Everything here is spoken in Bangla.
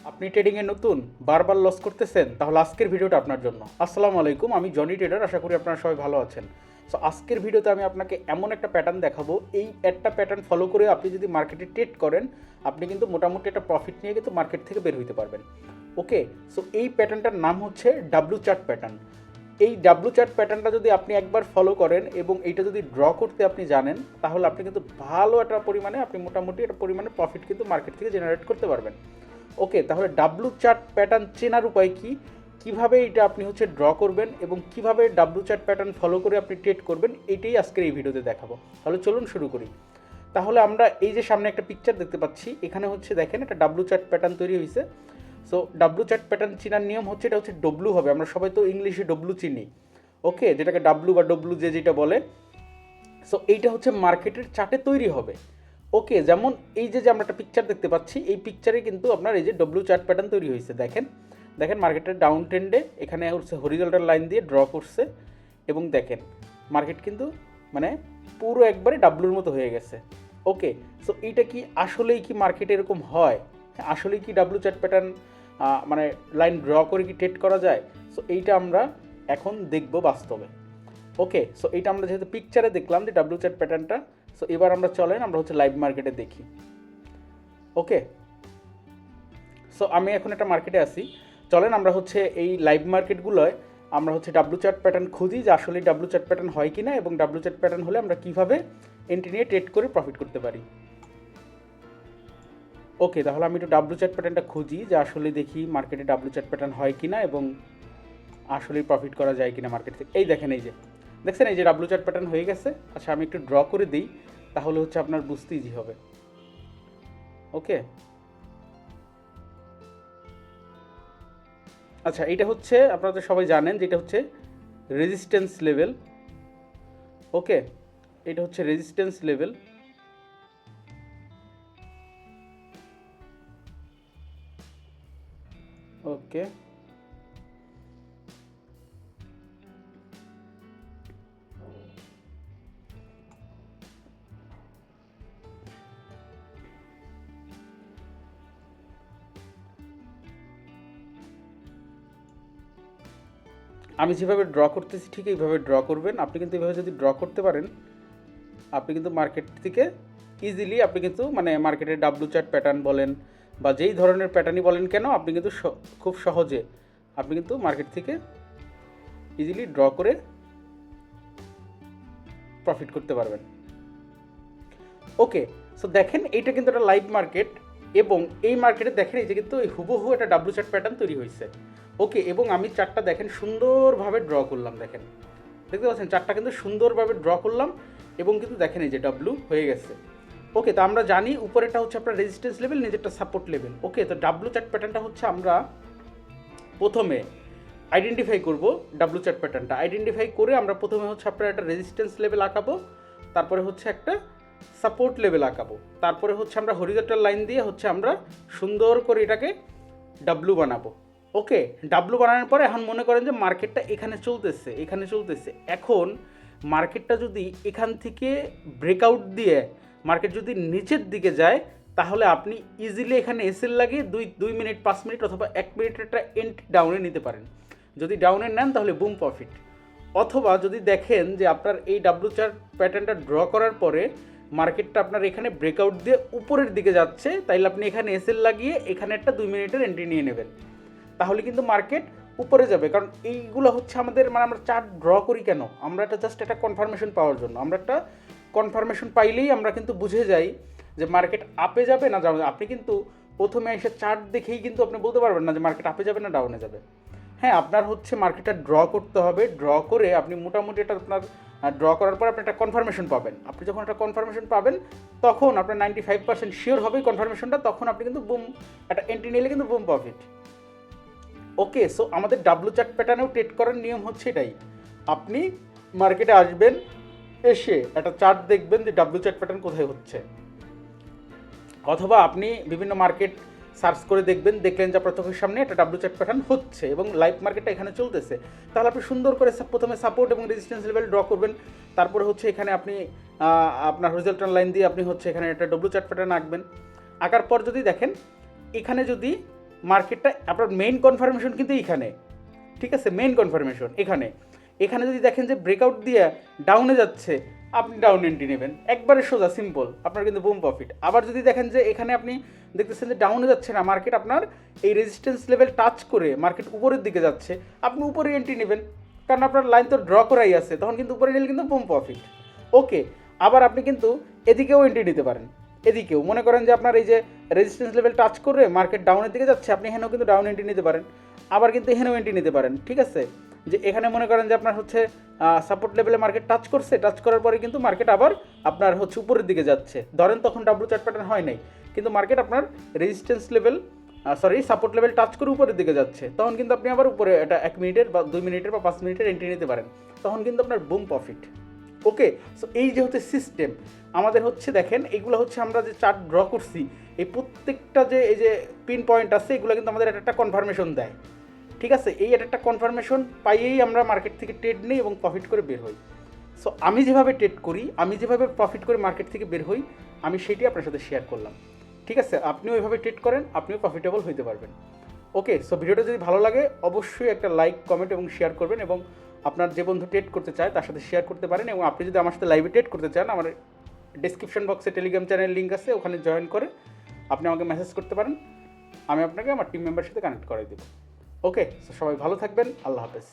আপনি ট্রেডিংয়ে নতুন, বারবার লস করতেছেন, তাহলে আজকের ভিডিওটা আপনার জন্য। আসসালামু আলাইকুম, আমি জনি ট্রেডার। আশা করি আপনারা সবাই ভালো আছেন। সো আজকের ভিডিওতে আমি আপনাকে এমন একটা প্যাটার্ন দেখাবো, এই একটা প্যাটার্ন ফলো করে আপনি যদি মার্কেটে ট্রেড করেন, আপনি কিন্তু মোটামুটি একটা প্রফিট নিয়ে কিন্তু মার্কেট থেকে বের হইতে পারবেন। ওকে, সো এই প্যাটার্নটার নাম হচ্ছে ডাব্লু চার্ট প্যাটার্ন। এই ডাব্লু চার্ট প্যাটার্নটা যদি আপনি একবার ফলো করেন এবং এইটা যদি ড্র করতে আপনি জানেন, তাহলে আপনি কিন্তু ভালো একটা পরিমাণে, আপনি মোটামুটি একটা পরিমাণে প্রফিট কিন্তু মার্কেট থেকে জেনারেট করতে পারবেন। ওকে, তাহলে ডাব্লু চার্ট প্যাটার্ন চেনার উপায় কি, কিভাবে এটা আপনি হচ্ছে ড্র করবেন এবং কিভাবে ডাব্লু চার্ট প্যাটার্ন ফলো করে আপনি ট্রেড করবেন, এটাই আজকের এই ভিডিওতে দেখাবো। তাহলে চলুন শুরু করি। তাহলে আমরা এই যে সামনে একটা পিকচার দেখতে পাচ্ছি, এখানে হচ্ছে দেখেন একটা ডাব্লু চার্ট প্যাটার্ন তৈরি হয়েছে। সো ডাব্লু চার্ট প্যাটার্ন চেনার নিয়ম হচ্ছে, এটা হচ্ছে ডব্লু হবে। আমরা সবাই তো ইংলিশে ডব্লু চিনি, ওকে, যেটাকে ডাব্লু বা ডব্লু যে যেটা বলে। সো এইটা হচ্ছে মার্কেটের চার্টে তৈরি হবে। ওকে, যেমন এই যে আমরা একটা পিকচার দেখতে পাচ্ছি, এই পিকচারে কিন্তু আপনার এই যে ডব্লিউ চার্ট প্যাটার্ন তৈরি হয়েছে। দেখেন দেখেন মার্কেটের ডাউন ট্রেন্ডে এখানে হচ্ছে হরিজন্টাল লাইন দিয়ে ড্র করছে এবং দেখেন মার্কেট কিন্তু মানে পুরো একবারে ডাব্লুর মতো হয়ে গেছে। ওকে, সো এইটা কি আসলেই কি মার্কেটে এরকম হয়? আসলেই কি ডাব্লু চার্ট প্যাটার্ন মানে লাইন ড্র করে কি ট্রেড করা যায়? সো এইটা আমরা এখন দেখব বাস্তবে। ওকে, সো এইটা আমরা যেহেতু পিকচারে দেখলাম যে ডাব্লু চার্ট প্যাটার্নটা, সো এবার আমরা চলেন আমরা হচ্ছে লাইভ মার্কেটে দেখি। ওকে, সো আমি এখন একটা মার্কেটে আছি। চলেন আমরা হচ্ছে এই লাইভ মার্কেটগুলোয় আমরা হচ্ছে ডাব্লু চার্ট প্যাটার্ন খুঁজি যে আসলে ডাব্লু চার্ট প্যাটার্ন হয় কিনা, এবং ডাব্লু চার্ট প্যাটার্ন হলে আমরা কীভাবে এন্ট্রি নিয়ে ট্রেড করে প্রফিট করতে পারি। ওকে, তাহলে আমি একটু ডাব্লু চার্ট প্যাটার্নটা খুঁজি যে আসলে দেখি মার্কেটে ডাব্লু চার্ট প্যাটার্ন হয় কিনা এবং আসলেই প্রফিট করা যায় কিনা মার্কেট থেকে। এই দেখেন, এই যে দেখছেন, এই যে ডাব্লু চার্ট প্যাটার্ন হয়ে গেছে। আচ্ছা, আমি একটু ড্র করে দিই, তাহলে হচ্ছে আপনার বুঝতে ইজি হবে। ওকে, আচ্ছা, এটা হচ্ছে আপনারা তো সবাই জানেন যে এটা হচ্ছে রেজিস্ট্যান্স লেভেল। ওকে, এটা হচ্ছে রেজিস্ট্যান্স লেভেল। ওকে, আমি যেভাবে ড্র করতেছি ঠিক এইভাবে ড্র করবেন। আপনি কিন্তু এইভাবে যদি ড্র করতে পারেন, আপনি কিন্তু মার্কেট থেকে ইজিলি আপনি কিন্তু মানে মার্কেটের ডাব্লু চার্ট প্যাটার্ন বলেন বা যেই ধরনের প্যাটার্নই বলেন কেন, আপনি কিন্তু খুব সহজে আপনি কিন্তু মার্কেট থেকে ইজিলি ড্র করে প্রফিট করতে পারবেন। ওকে, সো দেখেন এইটা কিন্তু একটা লাইভ মার্কেট, এবং এই মার্কেটে দেখেন এই যে কিন্তু এই হুবহু একটা ডাব্লু চার্ট প্যাটার্ন তৈরি হয়েছে। ওকে, এবং আমি চার্টটা দেখেন সুন্দরভাবে ড্র করলাম। দেখেন, দেখতে পাচ্ছেন চার্টটা কিন্তু সুন্দরভাবে ড্র করলাম এবং কিন্তু দেখেন এই যে ডাব্লু হয়ে গেছে। ওকে, তো আমরা জানি উপরেটা হচ্ছে আপনার রেজিস্ট্যান্স লেভেল, নিচেরটা সাপোর্ট লেভেল। ওকে, তো ডাব্লু চার্ট প্যাটার্নটা হচ্ছে আমরা প্রথমে আইডেন্টিফাই করব। ডাব্লু চার্ট প্যাটার্নটা আইডেন্টিফাই করে আমরা প্রথমে হচ্ছে আপনার একটা রেজিস্ট্যান্স লেভেল আঁকাবো, তারপরে হচ্ছে একটা সাপোর্ট লেভেল আঁকাবো, তারপরে হচ্ছে আমরা হরিজন্টাল লাইন দিয়ে হচ্ছে আমরা সুন্দর করে এটাকে ডাব্লু বানাবো। ওকে, ডাব্লু বানানোর পরে এখন মনে করেন যে মার্কেটটা এখানে চলতেছে, এখানে চলতেছে। এখন মার্কেটটা যদি এখান থেকে ব্রেকআউট দিয়ে মার্কেট যদি নিচের দিকে যায়, তাহলে আপনি ইজিলি এখানে এসএল লাগিয়ে 2 মিনিট 5 মিনিট অথবা 1 মিনিটের একটা এন্ট্রি ডাউনে নিতে পারেন। যদি ডাউনে নেন তাহলে বুম প্রফিট। অথবা যদি দেখেন যে আপনার এই ডাব্লু চার্ট প্যাটার্নটা ড্র করার পরে মার্কেটটা আপনার এখানে ব্রেকআউট দিয়ে উপরের দিকে যাচ্ছে, তাইলে আপনি এখানে এসএল লাগিয়ে এখানে একটা 2 মিনিটের এন্ট্রি নিয়ে নেবেন। তাহলে কিন্তু মার্কেট উপরে যাবে, কারণ এইগুলো হচ্ছে আমাদের মানে আমরা চার্ট ড্র করি কেন, আমরা এটা জাস্ট একটা কনফার্মেশন পাওয়ার জন্য। আমরা একটা কনফার্মেশন পাইলেই আমরা কিন্তু বুঝে যাই যে মার্কেট আপে যাবে না যাবে। আপনি কিন্তু প্রথমে এসে চার্ট দেখেই কিন্তু আপনি বলতে পারবেন না যে মার্কেট আপে যাবে না ডাউনে যাবে। হ্যাঁ, আপনার হচ্ছে মার্কেটটা ড্র করতে হবে। ড্র করে আপনি মোটামুটি এটা আপনার ড্র করার পর আপনি একটা কনফার্মেশন পাবেন। আপনি যখন একটা কনফার্মেশন পাবেন, তখন আপনার 95% শিওর হবেই কনফার্মেশনটা, তখন আপনি কিন্তু বুম একটা এন্ট্রি নিলে কিন্তু বুম প্রফিট। ওকে, সো আমাদের ডাব্লু চার্ট প্যাটার্নেও ট্রেড করার নিয়ম হচ্ছে এটাই। আপনি মার্কেটে আসবেন, এসে একটা চার্ট দেখবেন যে ডাব্লু চার্ট প্যাটার্ন কোথায় হচ্ছে, অথবা আপনি বিভিন্ন মার্কেট সার্চ করে দেখবেন, দেখলেন যে আপনার চোখের সামনে একটা ডাব্লু চার্ট প্যাটার্ন হচ্ছে এবং লাইভ মার্কেটটা এখানে চলতেছে। তাহলে আপনি সুন্দর করে প্রথমে সাপোর্ট এবং রেজিস্ট্যান্স লেভেল ড্র করবেন। তারপরে হচ্ছে এখানে আপনি আপনার হরিজন্টাল লাইন দিয়ে আপনি হচ্ছে এখানে একটা ডাব্লু চার্ট প্যাটার্ন আঁকবেন। আঁকার পর যদি দেখেন এখানে যদি মার্কেটটা আপনার মেইন কনফার্মেশন কিন্তু এইখানে, ঠিক আছে, মেইন কনফার্মেশন এখানে। এখানে যদি দেখেন যে ব্রেকআউট দিয়ে ডাউনে যাচ্ছে, আপনি ডাউন এন্ট্রি নেবেন, একবারে সোজা সিম্পল, আপনার কিন্তু বুম প্রফিট। আবার যদি দেখেন যে এখানে আপনি দেখতেছেন যে ডাউনে যাচ্ছে না মার্কেট, আপনার এই রেজিস্ট্যান্স লেভেল টাচ করে মার্কেট উপরের দিকে যাচ্ছে, আপনি উপরে এন্ট্রি নেবেন, কারণ আপনার লাইন তো ড্র করাই আছে, তখন কিন্তু উপরে নিলে কিন্তু বুম প্রফিট। ওকে, আবার আপনি কিন্তু এদিকেও এন্ট্রি নিতে পারেন, এদিকেও মনে করেন যে আপনার এই যে রেজিস্ট্যান্স লেভেল টাচ করে মার্কেট ডাউনের দিকে যাচ্ছে, আপনি এখানেও কিন্তু ডাউন এন্ট্রি নিতে পারেন, আবার কিন্তু এখানেও এন্ট্রি নিতে পারেন, ঠিক আছে। যে এখানে মনে করেন যে আপনার হচ্ছে সাপোর্ট লেভেলে মার্কেট টাচ করছে, টাচ করার পরে কিন্তু মার্কেট আবার আপনার হচ্ছে উপরের দিকে যাচ্ছে, ধরেন তখন ডাব্লু চার্ট প্যাটার্ন হয় নাই, কিন্তু মার্কেট আপনার resistance level support level touch করে উপরের দিকে যাচ্ছে, তখন কিন্তু আপনি আবার উপরে এটা 1 মিনিটের বা 2 মিনিটের বা 5 মিনিটের এন্ট্রি নিতে পারেন, তখন কিন্তু আপনার বুম প্রফিট। ওকে, সো এই যে হচ্ছে সিস্টেম আমাদের হচ্ছে, দেখেন এগুলো হচ্ছে আমরা যে চার্ট ড্র করছি, এই প্রত্যেকটা যে এই যে পিন পয়েন্ট আছে, এগুলো কিন্তু আমাদের একটা কনফার্মেশন দেয়, ঠিক আছে। এই একটা কনফার্মেশন পাইয়েই আমরা মার্কেট থেকে ট্রেড নিই এবং প্রফিট করে বের হই। সো আমি যেভাবে ট্রেড করি, আমি যেভাবে প্রফিট করে মার্কেট থেকে বের হই, আমি সেটি আপনার সাথে শেয়ার করলাম, ঠিক আছে। আপনিও ওইভাবে ট্রেড করেন, আপনিও প্রফিটেবল হইতে পারবেন। ওকে, সো ভিডিওটা যদি ভালো লাগে অবশ্যই একটা লাইক, কমেন্ট এবং শেয়ার করবেন, এবং আপনার যে বন্ধু ট্রেড করতে চায় তার সাথে শেয়ার করতে পারেন। এবং আপনি যদি আমার সাথে লাইভে ট্রেড করতে চান, আমার ডিসক্রিপশন বক্সে টেলিগ্রাম চ্যানেল লিঙ্ক আছে, ওখানে জয়েন করে আপনি আমাকে মেসেজ করতে পারেন, আমি আপনাকে আমার টিম মেম্বারের সাথে কানেক্ট করে দেবো। ওকে, সো সবাই ভালো থাকবেন, আল্লাহ হাফেজ।